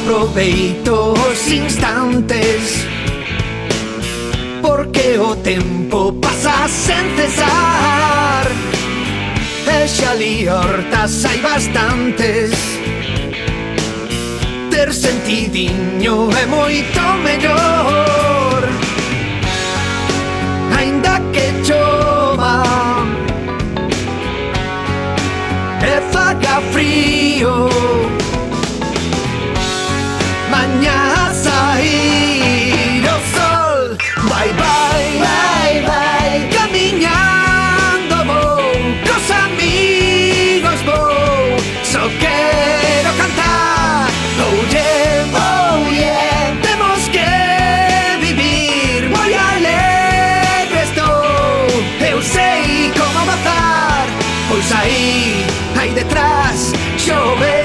aproveito os instantes, porque o tempo pasa sen cesar. E xa liortas hai bastantes, ter sentidiño é moito mellor. Ainda que chova e faga frío, mañá sair o sol. Vai, vai, vai, vai, camiñando vou, cos amigos vou, só quero cantar. Oh yeah, oh yeah, temos que vivir, moi alegre estou. Eu sei como gozar, pois aí detrás chove.